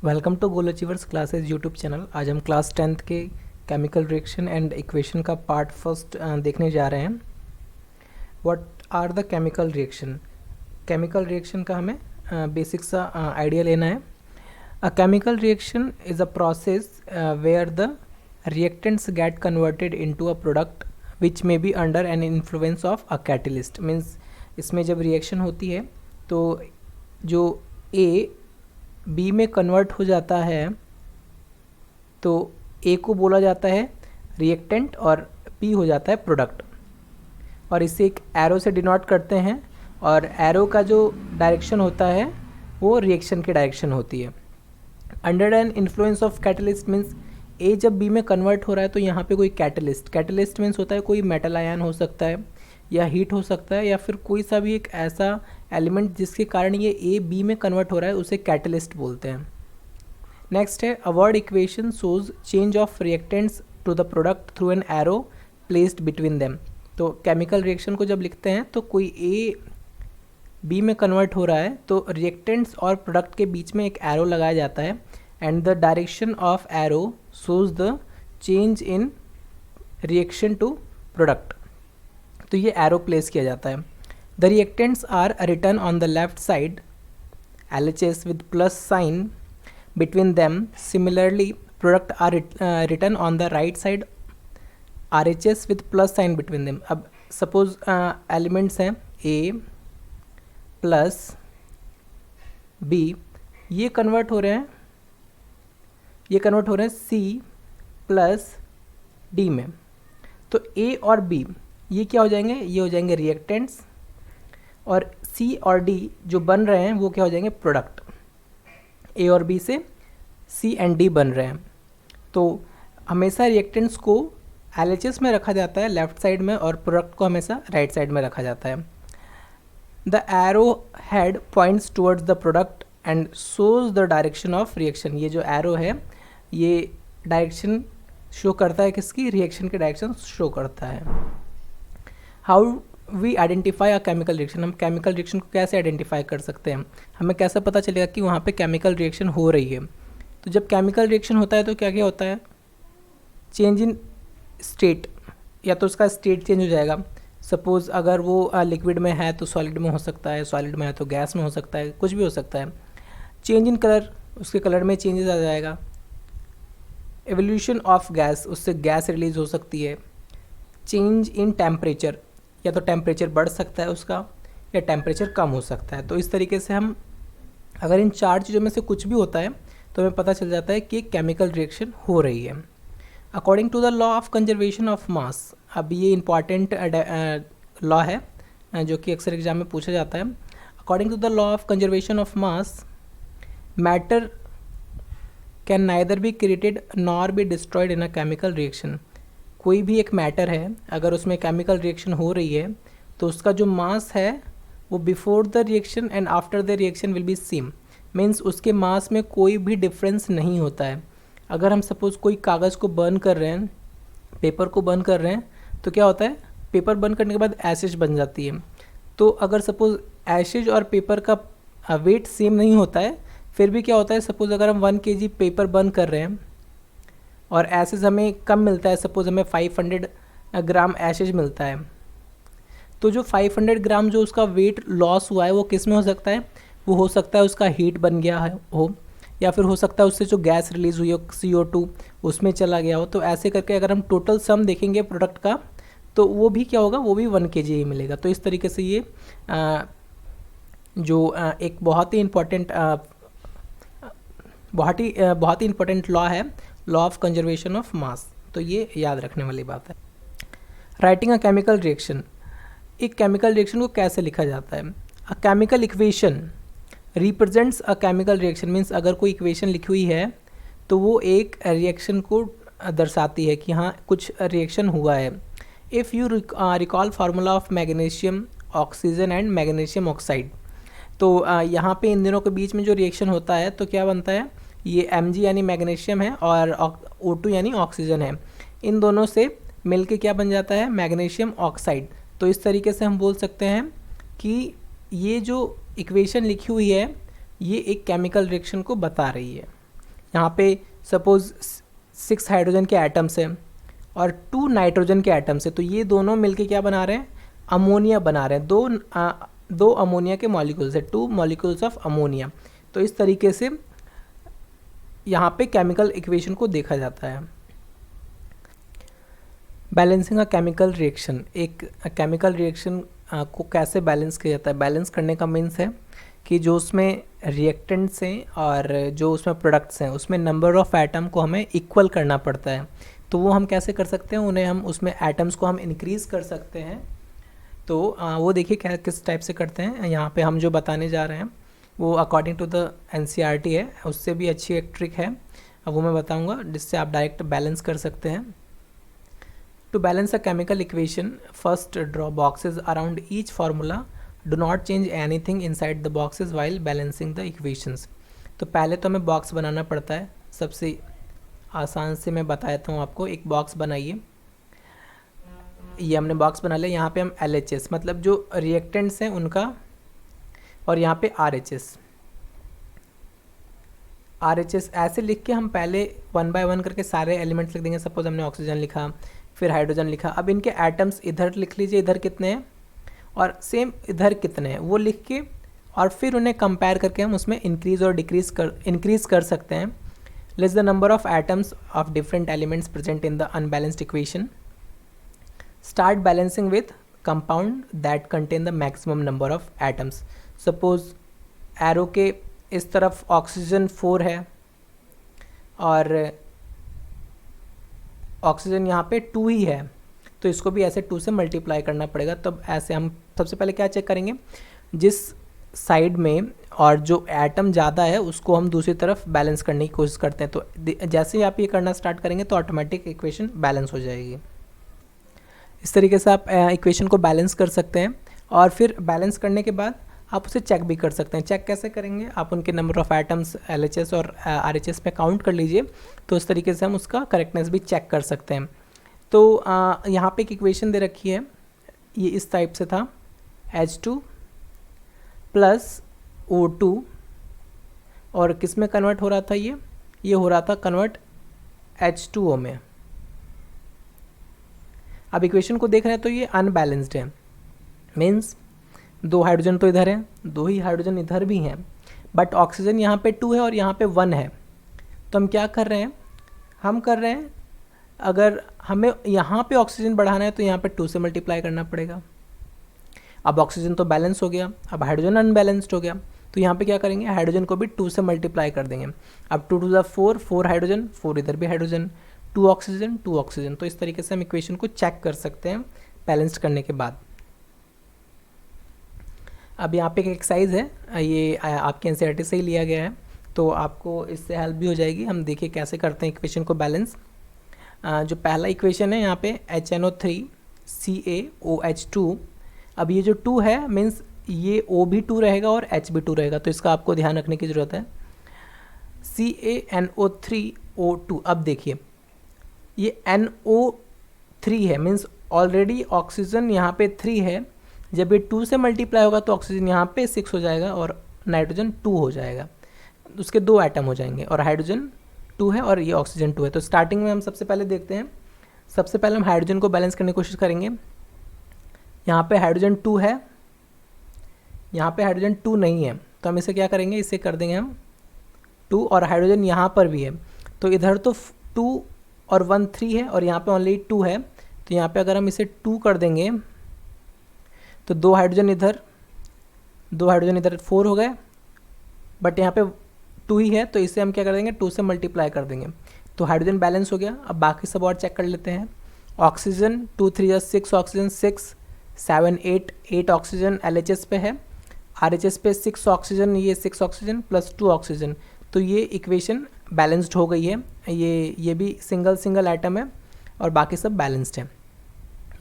Welcome to goal achievers classes YouTube channel. आज हम class 10th के केमिकल रिएक्शन एंड इक्वेशन का part first देखने जा रहे हैं। What are the chemical reaction. Chemical reaction का हमें बेसिक सा आइडिया लेना है। A chemical reaction is a process where the reactants get converted into a product which may be under an influence of a catalyst. Means इसमें जब reaction होती है तो जो ए बी में कन्वर्ट हो जाता है तो ए को बोला जाता है रिएक्टेंट और बी हो जाता है प्रोडक्ट, और इसे एक एरो से डिनोट करते हैं और एरो का जो डायरेक्शन होता है वो रिएक्शन की डायरेक्शन होती है। Under an influence of catalyst means A जब बी में कन्वर्ट हो रहा है तो यहाँ पे कोई कैटलिस्ट मीन्स होता है कोई मेटल आयन हो सकता है या हीट हो सकता है या फिर कोई सा भी एक ऐसा एलिमेंट जिसके कारण ये ए बी में कन्वर्ट हो रहा है, उसे कैटलिस्ट बोलते हैं। नेक्स्ट है a word equation shows change of reactants to the product through an arrow placed between them. तो केमिकल रिएक्शन को जब लिखते हैं तो कोई ए बी में कन्वर्ट हो रहा है तो रिएक्टेंट्स और प्रोडक्ट के बीच में एक एरो लगाया जाता है and the direction of arrow shows the change in reaction to product. तो ये एरो प्लेस किया जाता है। The reactants are written on the left side LHS with plus sign between them. Similarly, product are written on the right side RHS with plus sign between them. अब suppose elements हैं A plus B, ये convert हो रहे हैं C plus D में। तो A और B ये क्या हो जाएंगे, ये हो जाएंगे रिएक्टेंट्स, और C और D जो बन रहे हैं वो क्या हो जाएंगे प्रोडक्ट। A और B से C एंड D बन रहे हैं। तो हमेशा रिएक्टेंट्स को LHS में रखा जाता है लेफ़्ट साइड में और प्रोडक्ट को हमेशा राइट साइड में रखा जाता है। The arrow head points towards the product and shows the direction of reaction. ये जो एरो है ये डायरेक्शन शो करता है किसकी, रिएक्शन की डायरेक्शन शो करता है। How we identify a chemical reaction. हम केमिकल रिएक्शन को कैसे आइडेंटिफाई कर सकते हैं, हमें कैसे पता चलेगा कि वहाँ पे केमिकल रिएक्शन हो रही है। तो जब केमिकल रिएक्शन होता है तो क्या क्या होता है, चेंज इन स्टेट, या तो उसका स्टेट चेंज हो जाएगा। सपोज़ अगर वो लिक्विड में है तो सॉलिड में हो सकता है, सॉलिड में है तो गैस में हो सकता है, कुछ भी हो सकता है। चेंज इन कलर, उसके कलर में चेंजेस आ जाएगा। एवोल्यूशन ऑफ गैस, उससे गैस रिलीज हो सकती है। चेंज इन टेम्परेचर, या तो टेम्परेचर बढ़ सकता है उसका या टेम्परेचर कम हो सकता है। तो इस तरीके से हम अगर इन चार चीज़ों में से कुछ भी होता है तो हमें पता चल जाता है कि केमिकल रिएक्शन हो रही है। According to the law of conservation of mass, अब ये इंपॉर्टेंट लॉ है जो कि अक्सर एग्जाम में पूछा जाता है। According to the law of conservation of mass, matter can neither be created nor be destroyed in a chemical reaction. कोई भी एक मैटर है अगर उसमें केमिकल रिएक्शन हो रही है तो उसका जो मास है वो before the reaction and after the reaction will be same. Means उसके मास में कोई भी डिफरेंस नहीं होता है। अगर हम सपोज़ कोई कागज़ को बर्न कर रहे हैं, पेपर को बर्न कर रहे हैं, तो क्या होता है, पेपर बर्न करने के बाद एशेज बन जाती है। तो अगर सपोज़ एशेज और पेपर का वेट सेम नहीं होता है, फिर भी क्या होता है, सपोज़ अगर हम 1 kg पेपर बर्न कर रहे हैं और एशेज हमें कम मिलता है, सपोज़ हमें 500 ग्राम एशेज मिलता है, तो जो 500 ग्राम जो उसका वेट लॉस हुआ है वो किस में हो सकता है, वो हो सकता है उसका हीट बन गया हो, या फिर हो सकता है उससे जो गैस रिलीज़ हुई हो CO2 उसमें चला गया हो। तो ऐसे करके अगर हम टोटल सम देखेंगे प्रोडक्ट का तो वो भी क्या होगा, वो भी 1 kg ही मिलेगा। तो इस तरीके से ये एक बहुत ही इम्पोर्टेंट लॉ है, लॉ ऑफ कंजर्वेशन ऑफ मास। तो ये याद रखने वाली बात है। राइटिंग अ केमिकल रिएक्शन, एक केमिकल रिएक्शन को कैसे लिखा जाता है। A chemical equation represents a chemical reaction means अगर कोई इक्वेशन लिखी हुई है तो वो एक रिएक्शन को दर्शाती है कि हाँ कुछ रिएक्शन हुआ है। If you recall formula of magnesium oxygen and magnesium oxide, तो यहाँ पे इन दोनों के बीच में जो रिएक्शन होता है तो क्या बनता है, ये Mg यानी मैग्नीशियम है और O2 यानी ऑक्सीजन है, इन दोनों से मिलके क्या बन जाता है, मैग्नीशियम ऑक्साइड। तो इस तरीके से हम बोल सकते हैं कि ये जो इक्वेशन लिखी हुई है ये एक केमिकल रिएक्शन को बता रही है। यहाँ पे सपोज 6 हाइड्रोजन के एटम्स हैं और 2 नाइट्रोजन के एटम्स हैं, तो ये दोनों मिलके क्या बना रहे हैं, अमोनिया बना रहे हैं। दो अमोनिया के मॉलिक्यूल्स है, 2 मॉलिक्यूल्स ऑफ अमोनिया। तो इस तरीके से यहाँ पे केमिकल इक्वेशन को देखा जाता है। बैलेंसिंग अ केमिकल रिएक्शन, एक केमिकल रिएक्शन को कैसे बैलेंस किया जाता है। बैलेंस करने का मीन्स है कि जो उसमें रिएक्टेंट्स हैं और जो उसमें प्रोडक्ट्स हैं उसमें नंबर ऑफ़ एटम को हमें इक्वल करना पड़ता है। तो वो हम कैसे कर सकते हैं, उन्हें हम उसमें एटम्स को हम इंक्रीज़ कर सकते हैं। तो वो देखिए क्या किस टाइप से करते हैं। यहाँ पे हम जो बताने जा रहे हैं वो अकॉर्डिंग टू द NCERT है, उससे भी अच्छी एक ट्रिक है, अब वो मैं बताऊँगा जिससे आप डायरेक्ट बैलेंस कर सकते हैं। To balance a chemical equation, first draw boxes around each formula. Do not change anything inside the boxes while balancing the equations. तो पहले तो हमें बॉक्स बनाना पड़ता है। सबसे आसान से मैं बताता हूँ आपको। एक बॉक्स बनाइए, ये हमने बॉक्स बना लिया। यहाँ पे हम LHS मतलब जो रिएक्टेंट्स हैं उनका, और यहाँ पे RHS ऐसे लिख के हम पहले 1 by 1 करके सारे एलिमेंट्स लिख देंगे। सपोज हमने ऑक्सीजन लिखा, फिर हाइड्रोजन लिखा। अब इनके एटम्स इधर लिख लीजिए, इधर कितने हैं और सेम इधर कितने हैं वो लिख के, और फिर उन्हें कंपेयर करके हम उसमें इंक्रीज़ और इंक्रीज़ कर सकते हैं। List the number of atoms of different elements present in the unbalanced equation. Start balancing with compound that contain the maximum number of atoms. Suppose arrow के इस तरफ ऑक्सीजन 4 है और ऑक्सीजन यहाँ पे 2 ही है, तो इसको भी ऐसे 2 से मल्टीप्लाई करना पड़ेगा। तब ऐसे हम सबसे पहले क्या चेक करेंगे, जिस साइड में और जो एटम ज़्यादा है उसको हम दूसरी तरफ बैलेंस करने की कोशिश करते हैं। तो जैसे ही आप ये करना स्टार्ट करेंगे तो ऑटोमेटिक इक्वेशन बैलेंस हो जाएगी। इस तरीके से आप इक्वेशन को बैलेंस कर सकते हैं, और फिर बैलेंस करने के बाद आप उसे चेक भी कर सकते हैं। चेक कैसे करेंगे, आप उनके नंबर ऑफ़ एटम्स LHS और RHS पे काउंट कर लीजिए, तो इस तरीके से हम उसका करेक्टनेस भी चेक कर सकते हैं। तो यहाँ पे एक इक्वेशन दे रखी है, ये इस टाइप से था, H2 + O2, और किस में कन्वर्ट हो रहा था, ये हो रहा था कन्वर्ट H2O में। अब इक्वेशन को देख रहे हैं तो ये अनबैलेंस्ड है, मीन्स 2 हाइड्रोजन तो इधर है, 2 ही हाइड्रोजन इधर भी हैं, बट ऑक्सीजन यहाँ पे 2 है और यहाँ पे 1 है। तो हम क्या कर रहे हैं, अगर हमें यहाँ पे ऑक्सीजन बढ़ाना है तो यहाँ पे 2 से मल्टीप्लाई करना पड़ेगा। अब ऑक्सीजन तो बैलेंस हो गया, अब हाइड्रोजन अनबैलेंस्ड हो गया, तो यहाँ पे क्या करेंगे, हाइड्रोजन को भी 2 से मल्टीप्लाई कर देंगे। अब 2 × 4, 4 हाइड्रोजन, 4 इधर भी हाइड्रोजन, 2 ऑक्सीजन, 2 ऑक्सीजन। तो इस तरीके से हम इक्वेशन को चेक कर सकते हैं बैलेंस करने के बाद। अब यहाँ पे एक एक्सरसाइज है, ये आपके NCERT से ही लिया गया है, तो आपको इससे हेल्प भी हो जाएगी। हम देखिए कैसे करते हैं इक्वेशन को बैलेंस। जो पहला इक्वेशन है यहाँ पे HNO3 CaOH2। अब ये जो 2 है मीन्स ये O भी 2 रहेगा और H भी 2 रहेगा, तो इसका आपको ध्यान रखने की ज़रूरत है। CaNO3O2। अब देखिए ये NO3 है, मीन्स ऑलरेडी ऑक्सीजन यहाँ पे 3 है, जब ये 2 से मल्टीप्लाई होगा तो ऑक्सीजन यहाँ पे 6 हो जाएगा और नाइट्रोजन 2 हो जाएगा, उसके 2 एटम हो जाएंगे, और हाइड्रोजन 2 है और ये ऑक्सीजन 2 है। तो स्टार्टिंग में हम सबसे पहले देखते हैं, सबसे पहले हम हाइड्रोजन को बैलेंस करने की कोशिश करेंगे। यहाँ पे हाइड्रोजन 2 है, यहाँ पे हाइड्रोजन 2 नहीं है, तो हम इसे क्या करेंगे, इसे कर देंगे हम 2, और हाइड्रोजन यहाँ पर भी है, तो इधर तो 2 और 1 3 है और यहाँ पे ओनली 2 है, तो यहाँ पे अगर हम इसे 2 कर देंगे तो 2 हाइड्रोजन इधर, 2 हाइड्रोजन इधर 4 हो गए, बट यहाँ पे 2 ही है, तो इसे हम क्या कर देंगे, 2 से मल्टीप्लाई कर देंगे, तो हाइड्रोजन बैलेंस हो गया। अब बाकी सब और चेक कर लेते हैं। ऑक्सीजन 2 3 6 ऑक्सीजन, 6 7 8 ऑक्सीजन LHS पे है, RHS पे 6 ऑक्सीजन, ये 6 ऑक्सीजन प्लस 2 ऑक्सीजन, तो ये इक्वेशन बैलेंस्ड हो गई है। ये भी सिंगल एटम है और बाकी सब बैलेंस्ड है।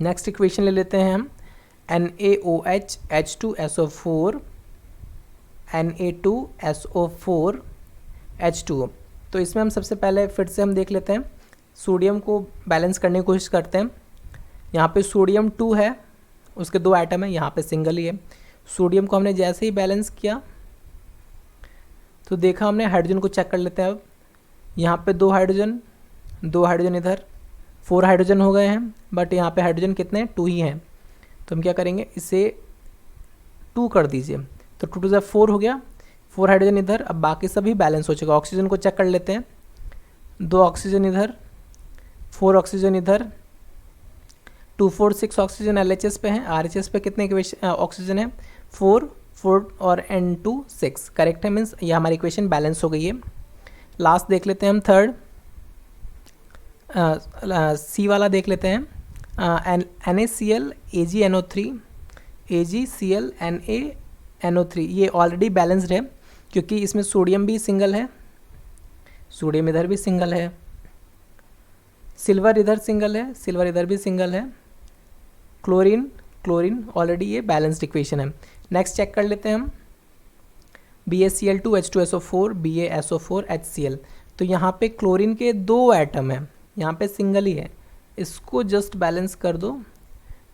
नेक्स्ट इक्वेशन ले लेते हैं हम, NaOH H2SO4 Na2SO4 H2O। तो इसमें हम सबसे पहले फिर से हम देख लेते हैं, सोडियम को बैलेंस करने की कोशिश करते हैं। यहाँ पे सोडियम 2 है, उसके 2 एटम है, यहाँ पे सिंगल ही है। सोडियम को हमने जैसे ही बैलेंस किया तो देखा हमने, हाइड्रोजन को चेक कर लेते हैं अब। यहाँ पे 2 हाइड्रोजन इधर, 4 हाइड्रोजन हो गए हैं, बट यहाँ पे हाइड्रोजन कितने हैं, 2 ही हैं। तो हम क्या करेंगे, इसे 2 कर दीजिए, तो 2 टू 4 हो गया, 4 हाइड्रोजन इधर। अब बाकी सभी बैलेंस हो चुका। ऑक्सीजन को चेक कर लेते हैं, 2 ऑक्सीजन इधर, 4 ऑक्सीजन इधर, 2 4 6 ऑक्सीजन LHS पे हैं। RHS पे कितने ऑक्सीजन है, 4 और N2 6। करेक्ट है, मीन्स ये हमारी इक्वेशन बैलेंस हो गई है। लास्ट देख लेते हैं हम, थर्ड सी वाला देख लेते हैं। NaCl AgNO3 AgCl NaNO3, ये ऑलरेडी बैलेंस्ड है क्योंकि इसमें सोडियम भी सिंगल है, सोडियम इधर भी सिंगल है, सिल्वर इधर सिंगल है, सिल्वर इधर भी सिंगल है, क्लोरीन ऑलरेडी ये बैलेंस्ड इक्वेशन है। नेक्स्ट चेक कर लेते हैं हम, BaCl2 H2SO4 BaSO4 HCl। तो यहाँ पे क्लोरीन के 2 एटम हैं, यहाँ पे सिंगल ही है, इसको जस्ट बैलेंस कर दो।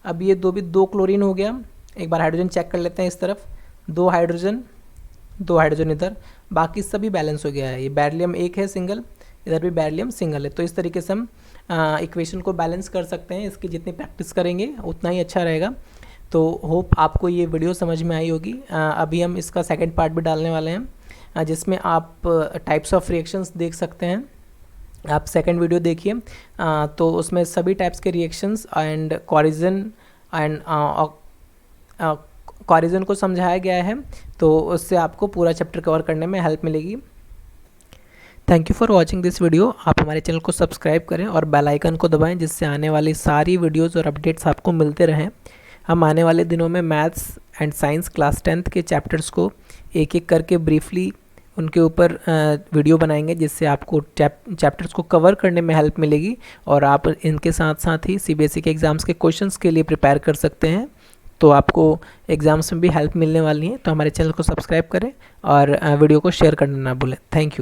अब ये 2 क्लोरीन हो गया। एक बार हाइड्रोजन चेक कर लेते हैं, इस तरफ 2 हाइड्रोजन इधर, बाकी सभी बैलेंस हो गया है। ये बेरिलियम 1 है सिंगल, इधर भी बेरिलियम सिंगल है। तो इस तरीके से हम इक्वेशन को बैलेंस कर सकते हैं। इसकी जितनी प्रैक्टिस करेंगे उतना ही अच्छा रहेगा। तो होप आपको ये वीडियो समझ में आई होगी। अभी हम इसका सेकंड पार्ट भी डालने वाले हैं जिसमें आप टाइप्स ऑफ रिएक्शंस देख सकते हैं। आप सेकंड वीडियो देखिए, तो उसमें सभी टाइप्स के रिएक्शंस एंड कॉरिजन को समझाया गया है, तो उससे आपको पूरा चैप्टर कवर करने में हेल्प मिलेगी। Thank you for watching this video. आप हमारे चैनल को सब्सक्राइब करें और बेल आइकन को दबाएं, जिससे आने वाली सारी वीडियोज़ और अपडेट्स आपको मिलते रहें। हम आने वाले दिनों में maths and science class 10th के चैप्टर्स को एक एक करके ब्रीफली उनके ऊपर वीडियो बनाएंगे, जिससे आपको चैप्टर्स को कवर करने में हेल्प मिलेगी और आप इनके साथ साथ ही CBSE के एग्ज़ाम्स के क्वेश्चंस के लिए प्रिपेयर कर सकते हैं। तो आपको एग्ज़ाम्स में भी हेल्प मिलने वाली है। तो हमारे चैनल को सब्सक्राइब करें और वीडियो को शेयर करना ना भूलें। Thank you.